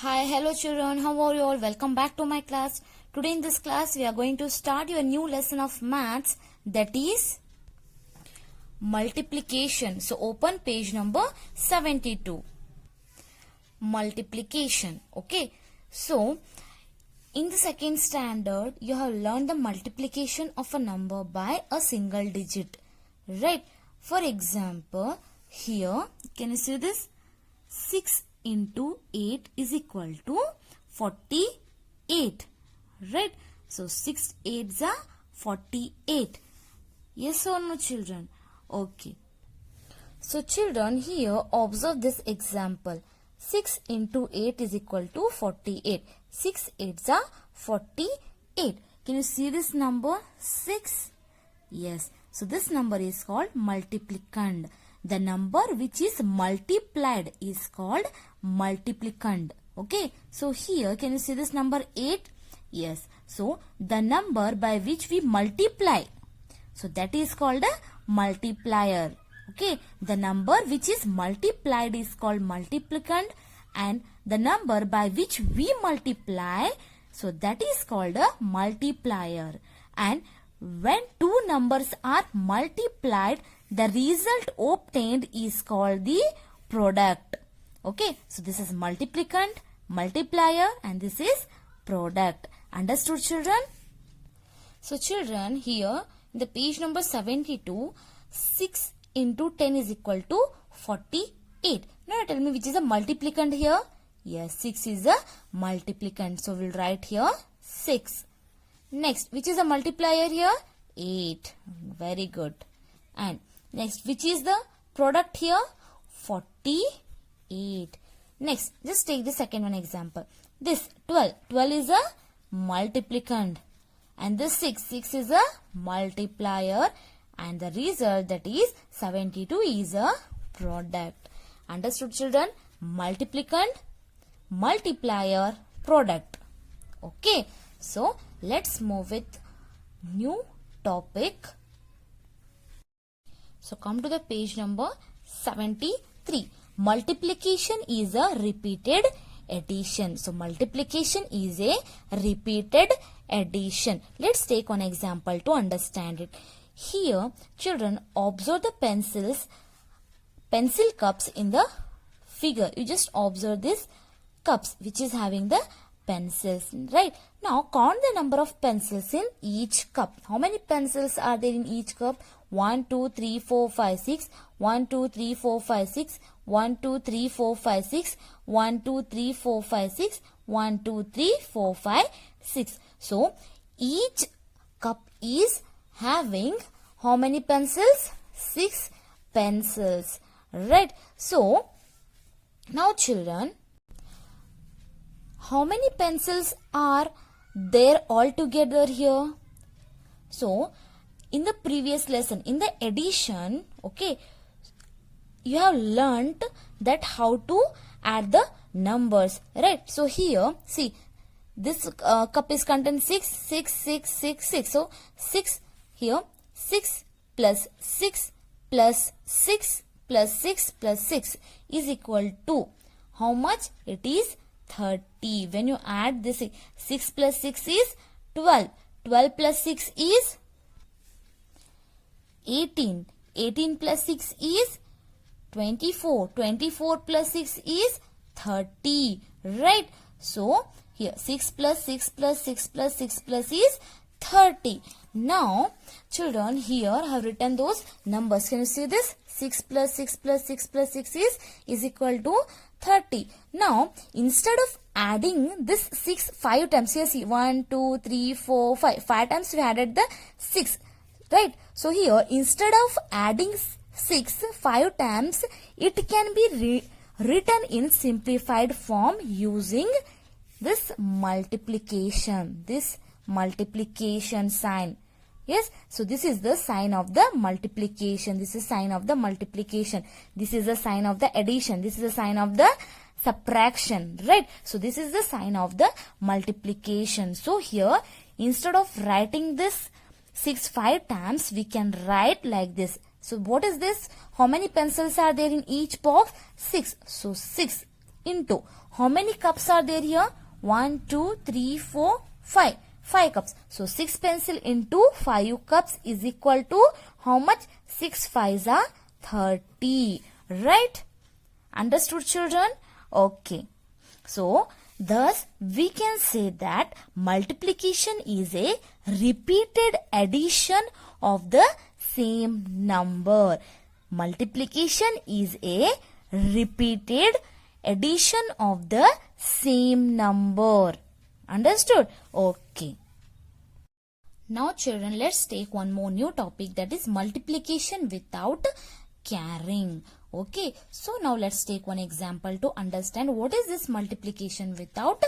Hi, hello children, how are you all? Welcome back to my class. Today in this class we are going to start your new lesson of maths, that is multiplication. So open page number 72. Multiplication. Okay. So in the second standard you have learned the multiplication of a number by a single digit. Right. For example, here can you see this? 6 into 8 is equal to 48. Right. So 6 8s are 48. Yes or no, children? Okay. So children, here observe this example. 6 into 8 is equal to 48. 6 8s are 48. Can you see this number? 6. Yes. So this number is called multiplicand. The number which is multiplied is called multiplicand. Okay. So here can you see this number 8? Yes. So the number by which we multiply. So that is called a multiplier. Okay. The number which is multiplied is called multiplicand, and the number by which we multiply, so that is called a multiplier. And when two numbers are multiplied, the result obtained is called the product. Okay. So this is multiplicand, multiplier, and this is product. Understood, children? So children, here in the page number 72, 6 into 10 is equal to 48. Now tell me which is a multiplicand here? Yes, 6 is a multiplicand. So we'll write here 6. Next, which is a multiplier here? 8. Very good. And next, which is the product here? 48. Next, just take the second one example. This 12. 12 is a multiplicand. And this 6. 6 is a multiplier. And the result, that is 72, is a product. Understood, children? Multiplicand, multiplier, product. Okay. So let's move with new topic. So come to the page number 73. Multiplication is a repeated addition. So multiplication is a repeated addition. Let's take one example to understand it. Here, children, observe the pencil cups in the figure. You just observe this cups which is having the pencils, right? Now count the number of pencils in each cup. How many pencils are there in each cup? 1 2 3 4 5 6. 1 2 3 4 5 6. 1 2 3 4 5 6. 1 2 3 4 5 6. 1 2 3 4 5 6. So each cup is having how many pencils? 6 pencils, right? So now children, how many pencils are there altogether here? So in the previous lesson, in the addition, okay, you have learnt that how to add the numbers, right? So here, see, this cup is contain 6, 6, 6, 6, 6. So 6 here, 6 plus 6 plus 6 plus 6 plus 6 is equal to how much? It is 30. When you add this, 6 plus 6 is 12. 12 plus 6 is 18. 18 plus 6 is 24. 24 plus 6 is 30. Right? So here 6 plus 6 plus 6 plus 6 plus is 30. Now children, here I have written those numbers. Can you see this? 6 plus 6 plus 6 plus 6 is equal to 30. Now instead of adding this 6 5 times, here see 1 2 3 4 5. 5 times we added the 6. Right? So here instead of adding 6 5 times, it can be written in simplified form using this multiplication. This multiplication sign. Yes. So this is the sign of the multiplication. This is sign of the multiplication. This is the sign of the addition. This is the sign of the subtraction. Right. So this is the sign of the multiplication. So here instead of writing this 6 5 times, we can write like this. So what is this? How many pencils are there in each box? 6. So 6. into. How many cups are there here? 1, 2, 3, 4, 5. 5 cups. So 6 pencil into 5 cups is equal to how much? 6 5s are 30. Right? Understood, children? Okay. So, thus we can say that multiplication is a repeated addition of the same number. Multiplication is a repeated addition of the same number. Understood? Okay. Now children, let's take one more new topic, that is multiplication without carrying. Okay, so now let's take one example to understand what is this multiplication without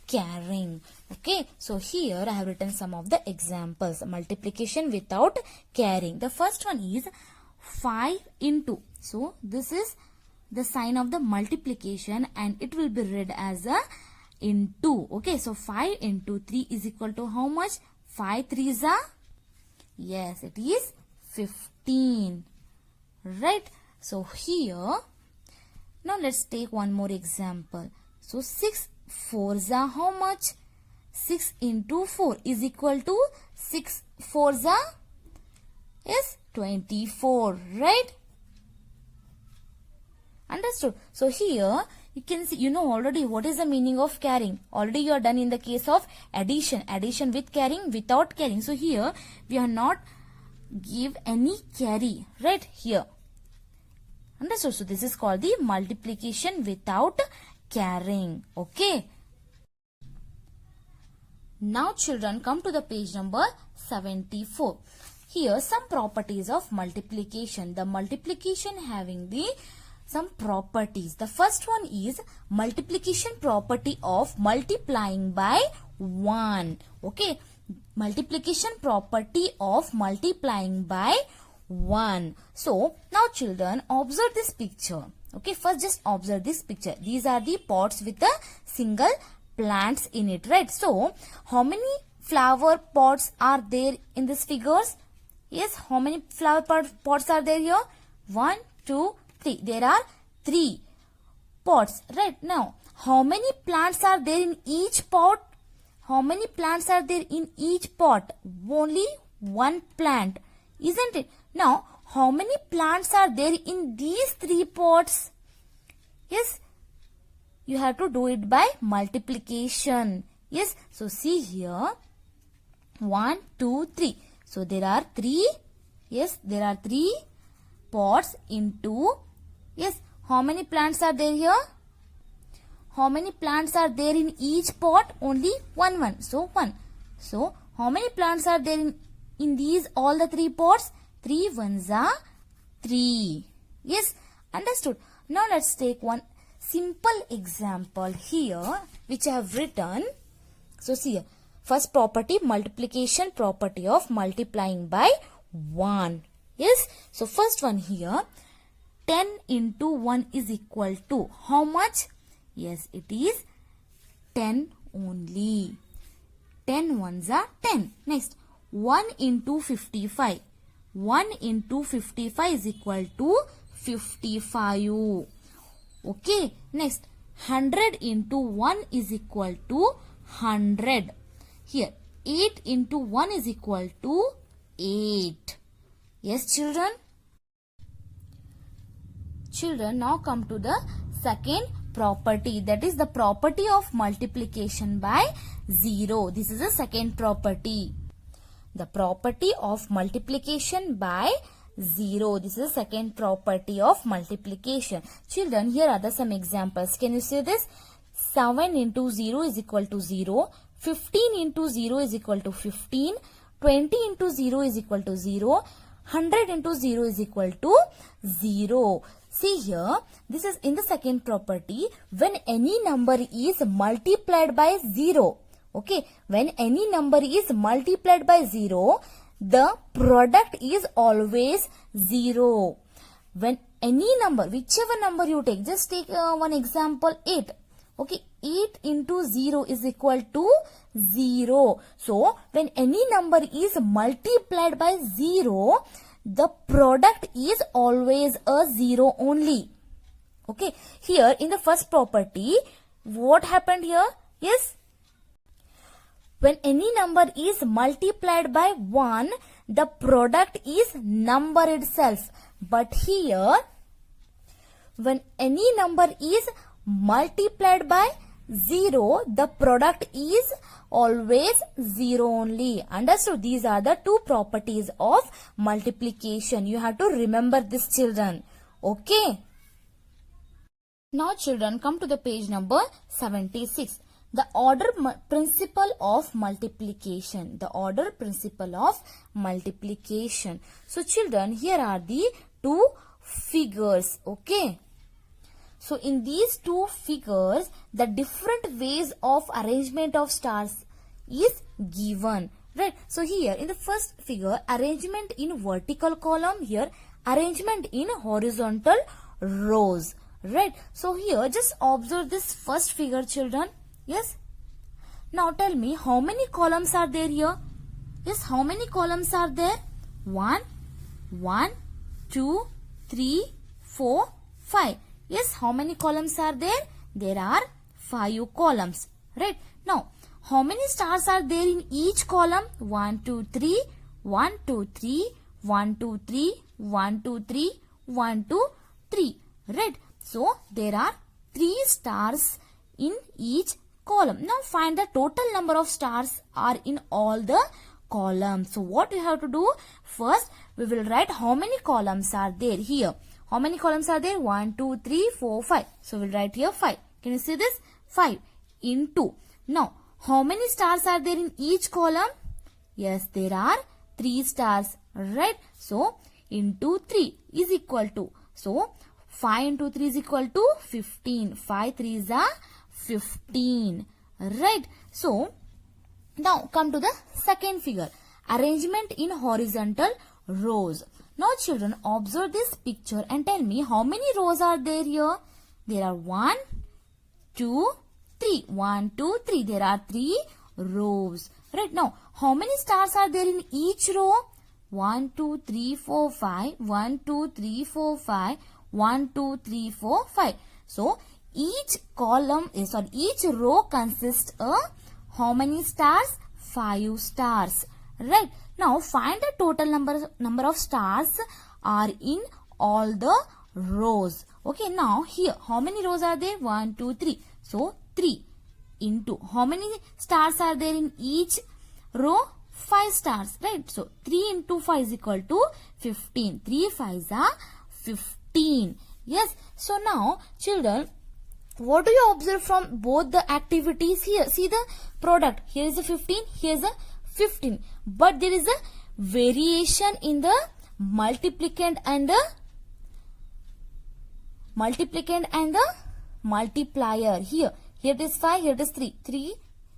carrying. Okay, so here I have written some of the examples. Multiplication without carrying. The first one is 5 into. So this is the sign of the multiplication and it will be read as a into. Okay, so 5 into 3 is equal to how much? 5 3s are? Yes, it is 15. Right? So here, now let's take one more example. So 6 4s are how much? 6 into 4 is equal to 6 4s are? Is 24. Right? Understood? So here you can see, you know already what is the meaning of carrying. Already you are done in the case of addition. Addition with carrying, without carrying. So here we are not give any carry. Right? Here. Understood? So this is called the multiplication without carrying. Okay. Now children, come to the page number 74. Here some properties of multiplication. The multiplication having the some properties. The first one is multiplication property of multiplying by 1. Okay. Multiplication property of multiplying by 1. So now children, observe this picture. Okay, first just observe this picture. These are the pots with a single plants in it, right? So how many flower pots are there in these figures? Yes, how many flower pots are there here? 1, 2, 3. There are 3 pots, right? Now how many plants are there in each pot? How many plants are there in each pot? Only one plant, isn't it? Now, how many plants are there in these 3 pots? Yes, you have to do it by multiplication. Yes, so see here, 1, 2, 3. So there are 3. Yes, there are 3 pots into. Yes, how many plants are there here? How many plants are there in each pot? Only one. So 1. So how many plants are there in these all the 3 pots? 3 1s are 3. Yes, understood. Now let's take one simple example here which I have written. So see here, first property, multiplication property of multiplying by 1. Yes, so first one here, 10 into 1 is equal to how much? Yes, it is 10 only. 10 1s are 10. Next, 1 into 55. 1 into 55 is equal to 55. Okay. Next, 100 into 1 is equal to 100. Here, 8 into 1 is equal to 8. Yes, children? Children, now come to the second property, that is the property of multiplication by 0. This is the second property. The property of multiplication by 0. This is the second property of multiplication. Children, here are some examples. Can you see this? 7 into 0 is equal to 0. 15 into 0 is equal to 15. 20 into 0 is equal to 0. 100 into 0 is equal to 0. See here, this is in the second property, when any number is multiplied by 0. Okay, when any number is multiplied by 0, the product is always 0. When any number, whichever number you take, just take one example, 8. Okay, 8 into 0 is equal to 0. So, when any number is multiplied by 0, the product is always a 0 only. Okay, here in the first property, what happened here? Yes, when any number is multiplied by 1, the product is number itself. But here, when any number is multiplied by 0, the product is always 0 only. Understood? These are the two properties of multiplication. You have to remember this, children. Okay. Now children, come to the page number 76. The order principle of multiplication. The order principle of multiplication. So children, here are the two figures. Okay. So in these two figures, the different ways of arrangement of stars is given. Right. So here in the first figure, arrangement in vertical column. Here, arrangement in horizontal rows. Right. So here, just observe this first figure, children. Yes. Now tell me, how many columns are there here? Yes, how many columns are there? 1, 2, 3, 4, 5. Yes, how many columns are there? There are 5 columns. Right. Now, how many stars are there in each column? 1, 2, 3, 1, 2, 3, 1, 2, 3, 1, 2, 3, 1, 2, 3. Right. So, there are 3 stars in each column. Now, find the total number of stars are in all the columns. So, what you have to do? First, we will write how many columns are there here. How many columns are there? 1, 2, 3, 4, 5. So, we'll write here 5. Can you see this? 5 into. Now, how many stars are there in each column? Yes, there are 3 stars. Right? So, into 3 is equal to. So, 5 into 3 is equal to 15. 5 3s are 15. Right. So, now come to the second figure. Arrangement in horizontal rows. Now children, observe this picture and tell me how many rows are there here? There are 1, 2, 3. 1, 2, 3. There are 3 rows. Right. Now, how many stars are there in each row? 1, 2, 3, 4, 5. 1, 2, 3, 4, 5. 1, 2, 3, 4, 5. So, each column each row consists of how many stars? 5 stars. Right. Now, find the total number of stars are in all the rows. Okay. Now, here, how many rows are there? 1, 2, 3. So, 3 into. How many stars are there in each row? 5 stars. Right. So, 3 into 5 is equal to 15. 3 5s are 15. Yes. So, now, children, what do you observe from both the activities here? See the product. Here is a 15. Here is a 15. But there is a variation in the multiplicand and the multiplier. Here it is 5. Here it is 3. 3.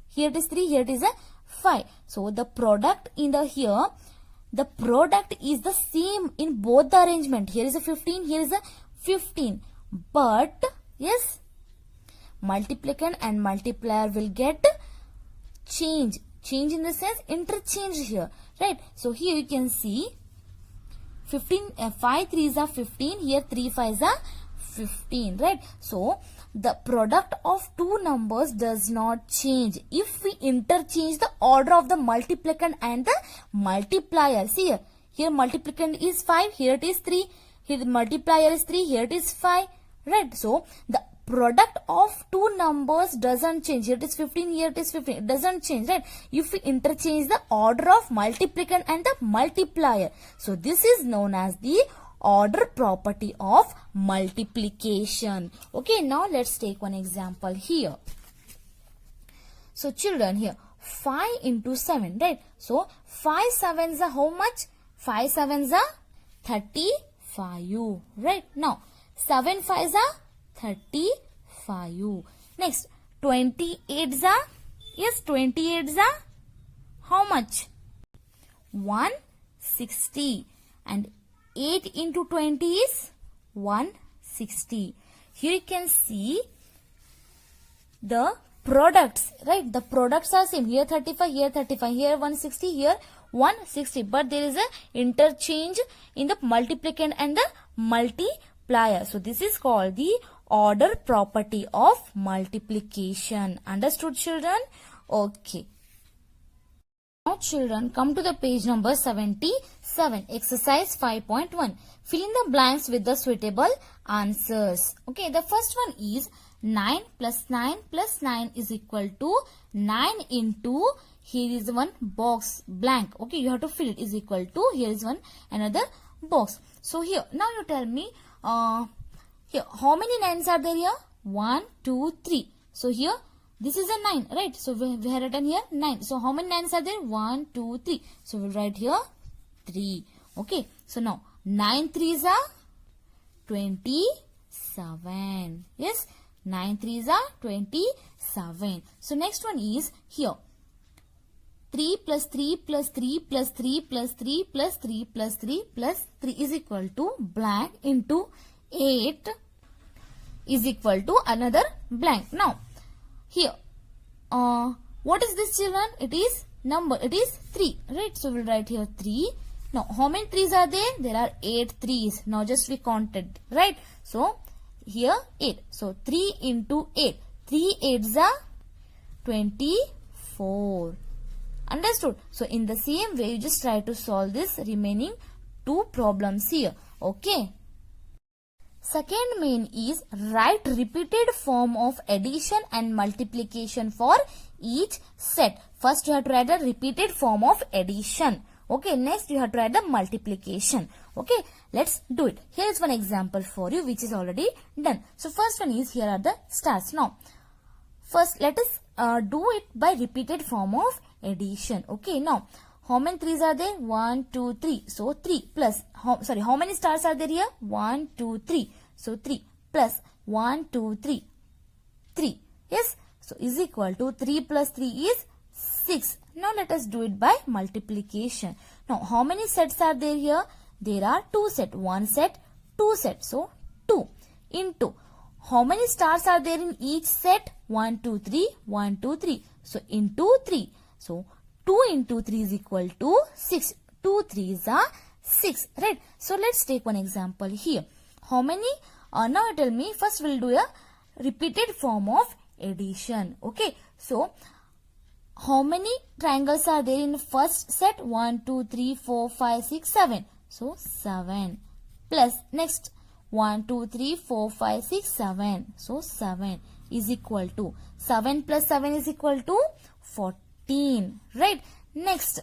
Here it is 3. Here it is a 5. So the product in the here, the product is the same in both the arrangement. Here is a 15. Here is a 15. But yes, multiplicand and multiplier will get change in the sense interchange here, right? So here you can see 15 5 3s are 15, here 3 5s are 15, right? So the product of two numbers does not change if we interchange the order of the multiplicand and the multiplier. See here multiplicand is 5, here it is 3, here the multiplier is 3, here it is 5, right? So the product of two numbers doesn't change. Here it is 15, here it is 15. It doesn't change, right? If we interchange the order of multiplicand and the multiplier. So this is known as the order property of multiplication. Okay, now let's take one example here. So children, here 5 into 7, right? So 5 7s are how much? 5 7s are 35, right? Now 7 5s are 35. Next, 28s are, yes, 28s are how much? 160. And 8 into 20 is 160. Here you can see the products, right? The products are same. Here 35, here 35, here 160, here 160. But there is a interchange in the multiplicand and the multiplier. So this is called the order property of multiplication. Understood, children? Okay. Now children, come to the page number 77. Exercise 5.1. Fill in the blanks with the suitable answers. Okay, the first one is 9 plus 9 plus 9 is equal to 9 into, here is one box blank. Okay, you have to fill it, is equal to, here is one another box. So here, now you tell me, here, how many 9s are there here? 1, 2, 3. So here, this is a 9, right? So we have written here 9. So how many 9s are there? 1, 2, 3. So we'll write here 3. Okay. So now 9 3s are 27. Yes. 9 3s are 27. So next one is here. 3 plus 3 plus 3 plus 3 plus 3 plus 3 plus 3 plus 3 is equal to blank into 8 is equal to another blank. Now, here, what is this, children? It is number. It is 3, right? So we'll write here 3. Now, how many 3s are there? There are 8 3s. Now, just we counted, right? So, here 8. So, 3 into 8. 3 8s are 24. Understood? So, in the same way, you just try to solve this remaining 2 problems here. Okay? Second main is write repeated form of addition and multiplication for each set. First you have to write a repeated form of addition. Okay, next you have to write the multiplication. Okay, let's do it. Here is one example for you which is already done. So first one is, here are the stars. Now, first let us do it by repeated form of addition. Okay, now how many 3s are there? 1, 2, 3. So 3 plus, how many stars are there here? 1, 2, 3. So 3 plus 1, 2, 3. 3. Yes. So is equal to 3 plus 3 is 6. Now let us do it by multiplication. Now how many sets are there here? There are 2 sets. 1 set, 2 sets. So 2 into, how many stars are there in each set? 1, 2, 3. 1, 2, 3. So into 3. So 2 into 3 is equal to 6. 2 3s are 6. Right. So let's take one example here. How many? Now tell me. First we'll do a repeated form of addition. Okay. So how many triangles are there in first set? 1, 2, 3, 4, 5, 6, 7. So 7. Plus next 1, 2, 3, 4, 5, 6, 7. So 7 is equal to, 7 plus 7 is equal to 14. Right. Next,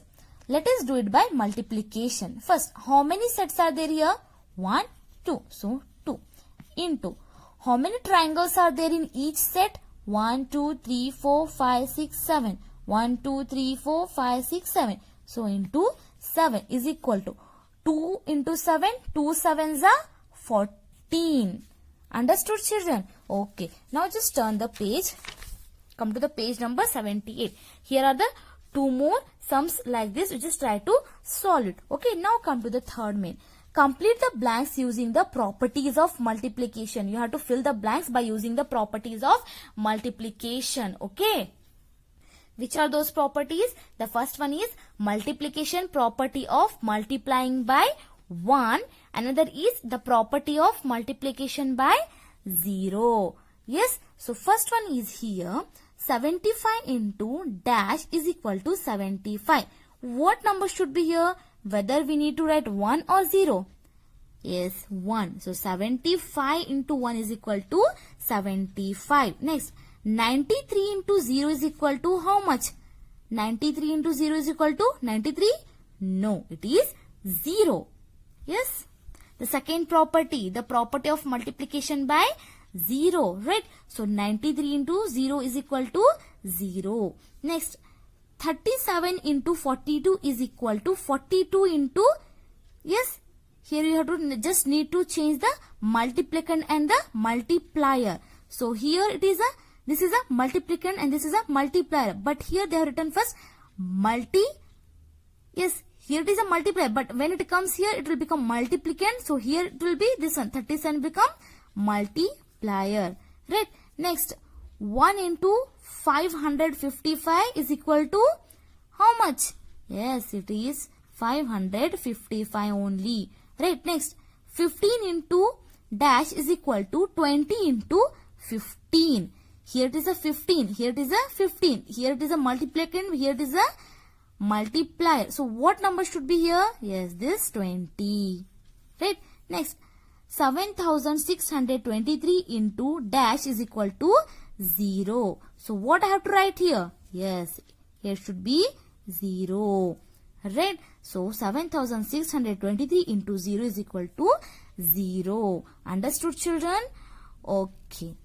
let us do it by multiplication. First, how many sets are there here? 1, 2. So 2 into, how many triangles are there in each set? 1, 2, 3, 4, 5, 6, 7. 1, 2, 3, 4, 5, 6, 7. So into 7 is equal to 2 into 7. 2 7s are 14. Understood, children? Okay. Now just turn the page. Come to the page number 78. Here are the 2 more sums like this. You just try to solve it. Okay. Now come to the third main. Complete the blanks using the properties of multiplication. You have to fill the blanks by using the properties of multiplication. Okay. Which are those properties? The first one is multiplication property of multiplying by 1. Another is the property of multiplication by 0. Yes. So first one is here. 75 into dash is equal to 75. What number should be here? Whether we need to write 1 or 0? Yes, 1. So 75 into 1 is equal to 75. Next, 93 into 0 is equal to how much? 93 into 0 is equal to 93? No, it is 0. Yes. The second property, the property of multiplication by 0, right? So 93 into 0 is equal to 0. Next, 37 into 42 is equal to 42 into, yes, here you have to just need to change the multiplicand and the multiplier. So here it is a, this is a multiplicand and this is a multiplier. But here they have written first yes, here it is a multiplier. But when it comes here, it will become multiplicand. So here it will be this one, 37 become multiplier. Right. Next, 1 into 555 is equal to how much? Yes, it is 555 only. Right. Next, 15 into dash is equal to 20 into 15. Here it is a 15. Here it is a 15. Here it is a multiplier and here it is a multiplier. So what number should be here? Yes, this 20. Right. Next, 7623 into dash is equal to 0. So what I have to write here? Yes, here should be 0. Right. So 7623 into 0 is equal to 0. Understood, children? Okay.